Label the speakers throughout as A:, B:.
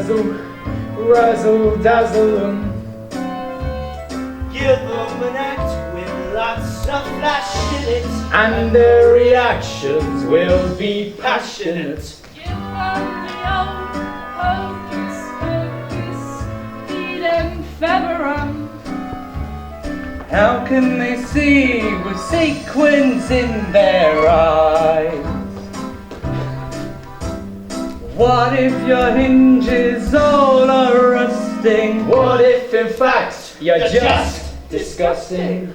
A: razzle, razzle dazzle 'em.
B: Give them an act with lots of flash in it,
A: And their reactions will be passionate.
C: Give them the old hocus pocus, feed them featherum.
A: How can they see with sequins in their eyes? What if your hinges all are rusting? What if in fact you're just disgusting?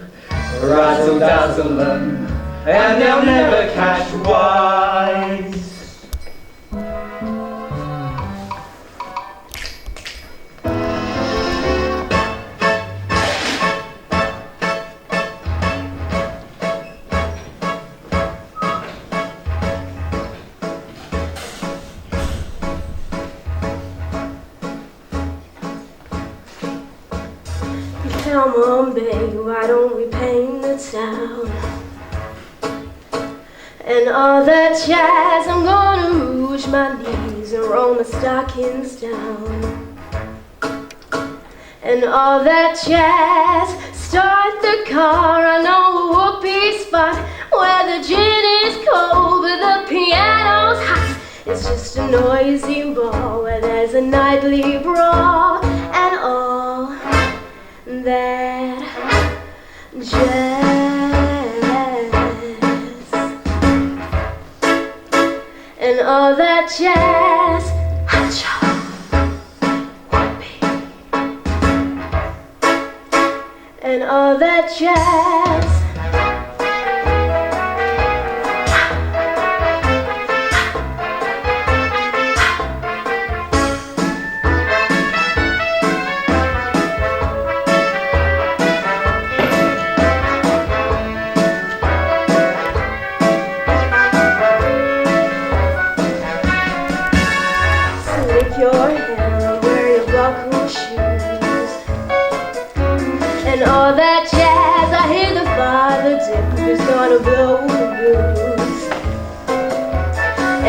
A: Razzle dazzle 'em, and they'll never catch wise.
D: Come on, baby, why don't we paint the town? And all that jazz, I'm gonna rouge my knees and roll my stockings down. And all that jazz, start the car, I know a whoopee spot where the gin is cold but the piano's hot. It's just a noisy bar where there's a nightly brawl and all that jazz, and all that jazz, and all that jazz. Your hair and wear your buckled shoes, and all that jazz. I hear the father dip is gonna blow the blues,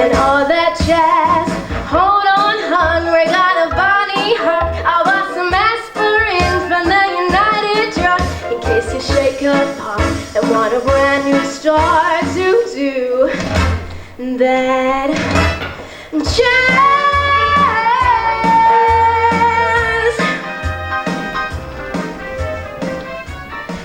D: and all that jazz. Hold on, hun, we got a body hurt. I'll buy some aspirin from the United Drug in case you shake apart and want a brand new start to do that jazz.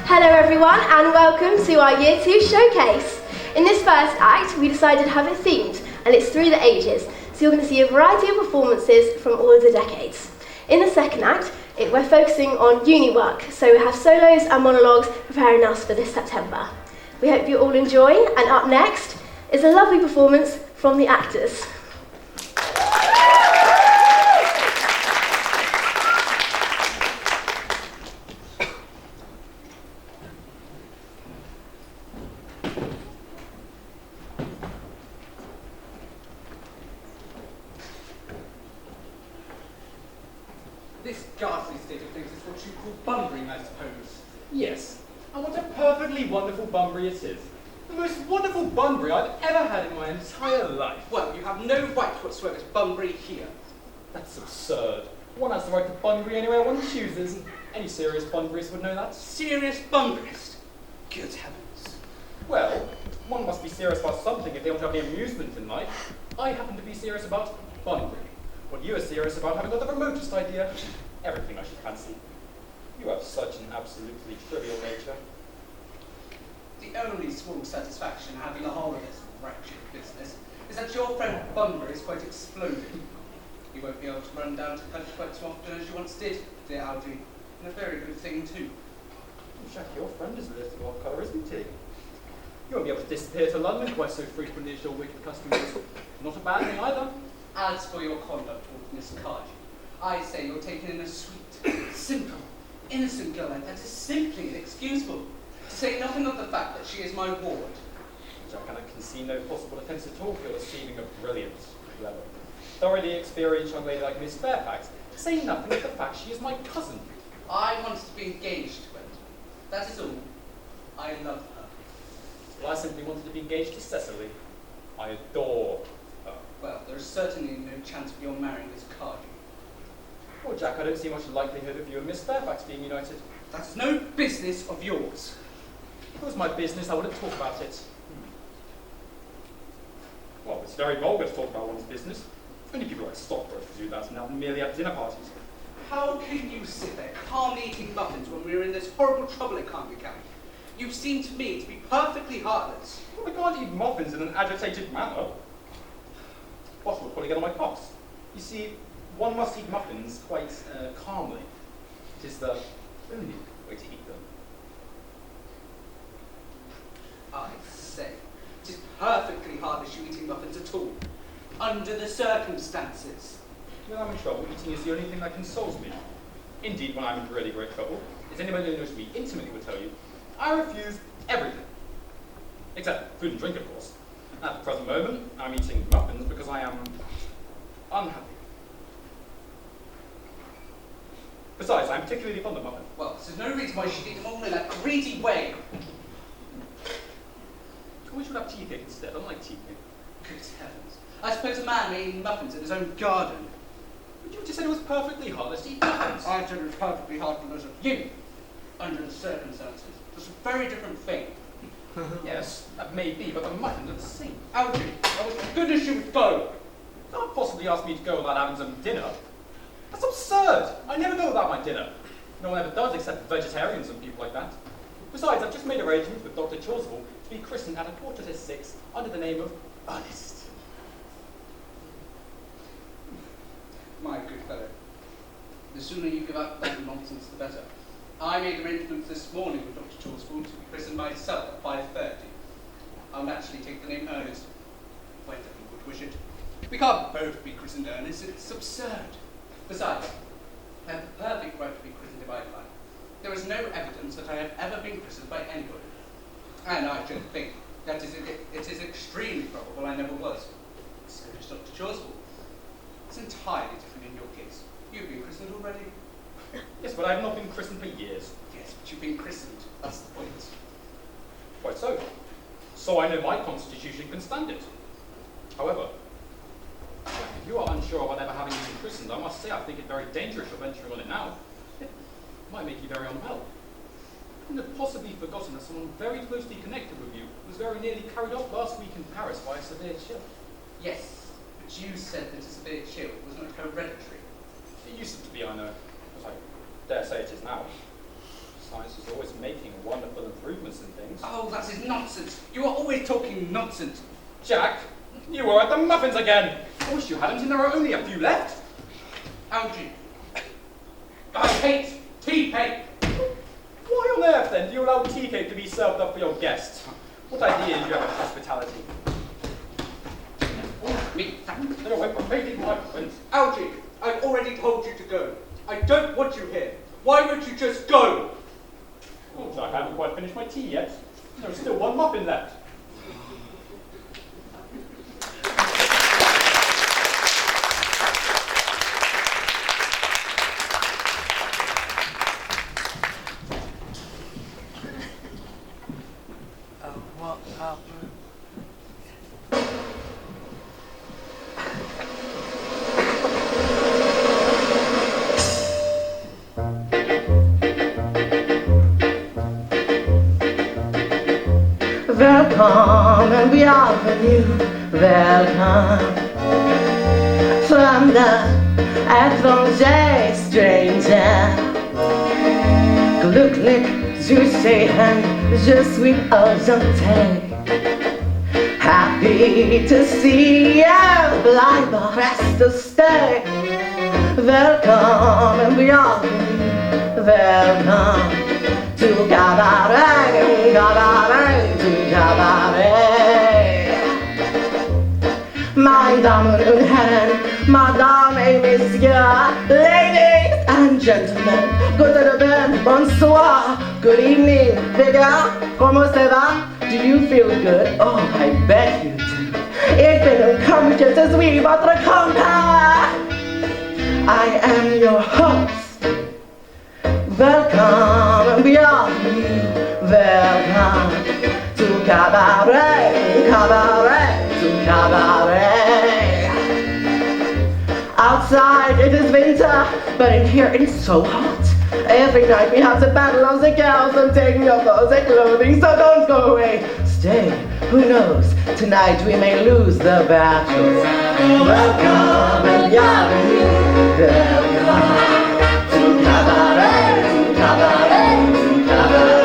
D: Hello everyone and welcome to our Year 2 showcase. In this first act we decided to have it themed and it's through the ages, so you're going to see a variety of performances from all of the decades. In the second act we're focusing on uni work, so we have solos and monologues preparing us for this September. We hope you all enjoy, and up next is a lovely performance from the actors.
E: This ghastly state of things is what you call bumbering, I suppose. Yes, and what a perfectly wonderful Bunbury it is. The most wonderful Bunbury I've ever had in my entire life.
F: Well, you have no right whatsoever to Bunbury here.
E: That's absurd. One has the right to Bunbury anywhere one chooses, and any serious Bunburys would know that.
F: Serious Bunburyist? Good heavens.
E: Well, one must be serious about something if they want to have any amusement in life. I happen to be serious about Bunbury. What you are serious about having got the remotest idea. Everything I should fancy. You have such an absolutely trivial nature.
F: The only small satisfaction in having the whole of this wretched business is that your friend Bunbury is quite exploded. You won't be able to run down to country quite so often as you once did, dear Algy. And a very good thing too.
E: Jack, your friend is a little off colour, isn't he? You won't be able to disappear to London quite so frequently as your wicked customers. Not a bad thing either.
F: As for your conduct toward Miss Cardew, I say you're taken in a sweet, simple, innocent girl like that is simply inexcusable. To say nothing of the fact that she is my ward.
E: Jack, and I can see no possible offence at all for your receiving a brilliant, clever, thoroughly experienced young lady like Miss Fairfax, to say nothing of the fact she is my cousin.
F: I want to be engaged to her. That is all. I love her.
E: Well, I simply wanted to be engaged to Cecily. I adore her.
F: Well, there is certainly no chance of your marrying Miss Cardew.
E: Well, Jack, I don't see much likelihood of you and Miss Fairfax being united.
F: That's no business of yours.
E: If it was my business, I wouldn't talk about it. Well, it's very vulgar to talk about one's business. Only people like stockbrokers do that now, merely at dinner parties.
F: How can you sit there calmly eating muffins when we're in this horrible trouble in Canby County? You seem to me to be perfectly heartless.
E: Well, I can't eat muffins in an agitated manner. Boss will probably get on my cocks. You see, one must eat muffins quite calmly. It is the only way to eat them.
F: I say, it is perfectly heartless you eating muffins at all, under the circumstances.
E: When I'm in trouble, eating is the only thing that consoles me. Indeed, when I'm in really great trouble, as anybody who knows me intimately will tell you, I refuse everything. Except food and drink, of course. At the present moment, I'm eating muffins because I am unhappy. Besides, I'm particularly fond of muffins.
F: Well, there's no reason why you should eat them all in that greedy way.
E: We should have tea cake instead. I don't like tea cake.
F: Good heavens. I suppose a man may eat muffins in his own garden.
E: But you just said it was perfectly heartless to eat muffins.
F: I said it was perfectly heartless of you, under the circumstances. It's a very different thing.
E: Yes, that may be, but the muffins are the same.
F: Algie, I wish to goodness you would go.
E: You can't possibly ask me to go without having some dinner. That's absurd. I never go without my dinner. No one ever does except vegetarians and people like that. Besides, I've just made arrangements with Dr. Chaucerville to be christened at 6:15 under the name of Ernest.
F: My good fellow, the sooner you give up that nonsense, the better. I made arrangements this morning with Dr. Chaucerville to be christened myself at 5:30. I'll naturally take the name Ernest, whether you would wish it. We can't both be christened Ernest, it's absurd. Besides, I have the perfect right to be christened if I like. There is no evidence that I have ever been christened by anybody. And I should think that it is extremely probable I never was. So does Dr. Chaucerville. It's entirely different in your case. You've been christened already.
E: Yes, but I have not been christened for years.
F: Yes, but you've been christened. That's the point.
E: Quite so. So I know my constitution can stand it. However, if you are unsure of whatever having been christened, I must say I think it very dangerous you're venturing on it now. It might make you very unwell. Couldn't have possibly forgotten that someone very closely connected with you was very nearly carried off last week in Paris by a severe chill.
F: Yes, but you said that a severe chill was not hereditary.
E: It used to be, I know, as I dare say it is now. Science is always making wonderful improvements in things.
F: Oh, that is nonsense. You are always talking nonsense.
E: Jack, you were at the muffins again. I wish you hadn't, and there are only a few left.
F: Algie, I hate tea cake.
E: Why on earth, then, do you allow tea cake to be served up for your guests? What idea do you have of hospitality?
F: Me,
E: Stay away from making my friends.
F: Algie, I've already told you to go. I don't want you here. Why won't you just go?
E: Oh, Jack, I haven't quite finished my tea yet. There's still one muffin left.
B: What happened?
A: Welcome and bienvenue, welcome from the étranger stranger. Glücklich zu sehen, je suis enchanté. Happy to see you, bleibe, rest to stay. Welcome and bienvenue, welcome to Cabaret, Cabaret, to Cabaret. Meine Damen und Herren, Madame et Messieurs, ladies and gentlemen, good evening, bonsoir, good evening, bigger, comment ça va? Do you feel good? Oh, I bet you do. Ich bin uncomfortable, je suis votre compère. I am your host. Welcome and bienvenue, welcome to Cabaret, Cabaret, to Cabaret. Outside it is winter, but in here it is so hot. Every night we have the battle of the gals and taking off all their clothing, so don't go away. Stay, who knows, tonight we may lose the battle. Welcome and bienvenue, welcome to Cabaret, Cabaret, Cabaret.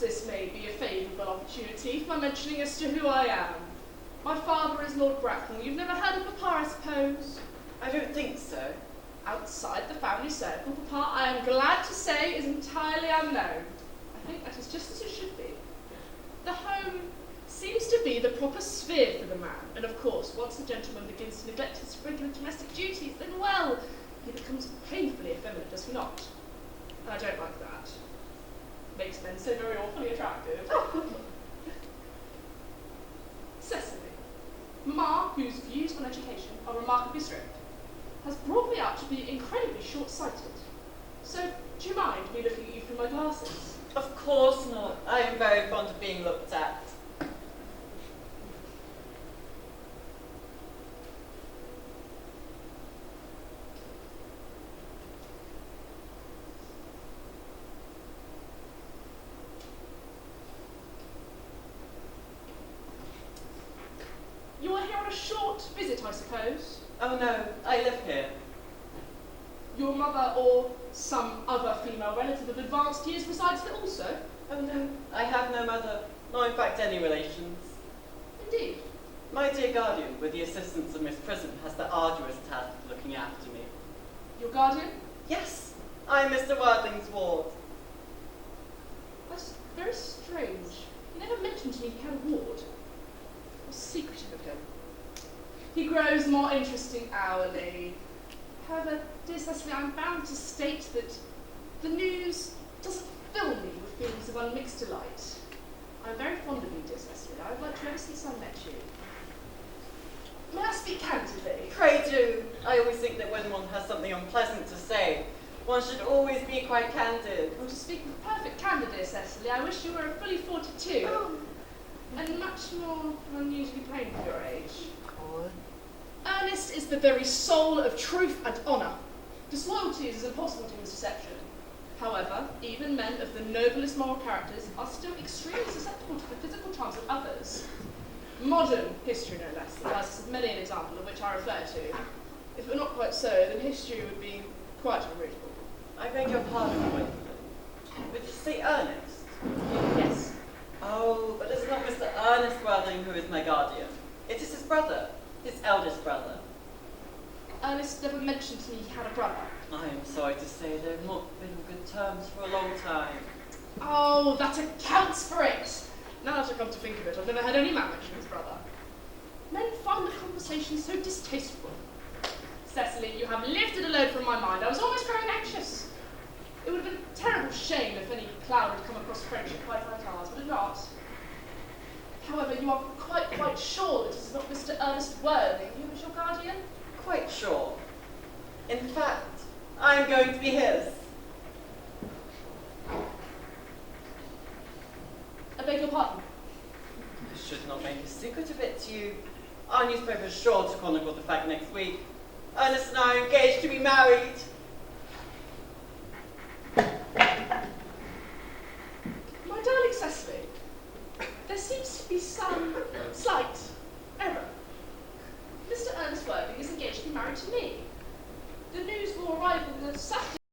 C: This may be a favourable opportunity for mentioning as to who I am. My father is Lord Bracknell. You've never heard of Papa, I suppose?
G: I don't think so.
C: Outside the family circle, Papa, I am glad to say, is entirely unknown. I think that is just as it should be. The home seems to be the proper sphere for the man, and of course, once the gentleman begins to neglect his regular domestic duties, then, well, he becomes painfully effeminate, does he not? And I don't like that. Makes men so very awfully attractive. Cecily, Mamma, whose views on education are remarkably strict, has brought me up to be incredibly short-sighted. So, do you mind me looking at you through my glasses?
G: Of course not. I am very fond of being looked at.
C: You are here on a short visit, I suppose?
G: Oh no, I live here.
C: Your mother or some other female relative of advanced years resides here also?
G: Oh no, I have no mother, nor in fact any relations.
C: Indeed.
G: My dear guardian, with the assistance of Miss Prism, has the arduous task of looking after me.
C: Your guardian?
G: Yes, I am Mr. Wardling's ward.
C: That's very strange. He never mentioned to me he had a ward. I was secretive of him. He grows more interesting hourly. However, dear Cecily, I'm bound to state that the news doesn't fill me with feelings of unmixed delight. I'm very fond of you, dear Cecily. I've liked you ever since I met you. May I speak candidly?
G: Pray do. I always think that when one has something unpleasant to say, one should always be quite candid.
C: Well, to speak with perfect candour, dear Cecily, I wish you were fully 42 and much more unusually plain for your age. Ernest is the very soul of truth and honour. Disloyalty is as impossible to his deception. However, even men of the noblest moral characters are still extremely susceptible to the physical charms of others. Modern history, no less, has many an example of which I refer to. If it were not quite so, then history would be quite unreadable.
G: I beg your pardon, Gwendolyn. But you say Ernest?
C: Yes.
G: Oh, but it's not Mr. Ernest Wardling who is my guardian. It is his brother, his eldest brother.
C: Ernest never mentioned to me he had a brother.
G: I am sorry to say they have not been on good terms for a long time.
C: Oh, that accounts for it! Now that I come to think of it, I've never had any man mention his brother. Men find the conversation so distasteful. Cecily, you have lifted a load from my mind. I was almost growing anxious. It would have been a terrible shame if any cloud had come across friendship quite like ours, would it not? However, you are quite sure that it is not Mr. Ernest Worthing who is your guardian?
G: Quite sure. In fact, I'm going to be his.
C: I beg your pardon.
G: I should not make a secret of it to you. Our newspaper is sure to chronicle the fact next week. Ernest and I are engaged to be married.
C: My darling Cecily, there seems to be some slight error. Mr. Ernest Worthing is engaged to be married to me. The news will arrive on the Saturday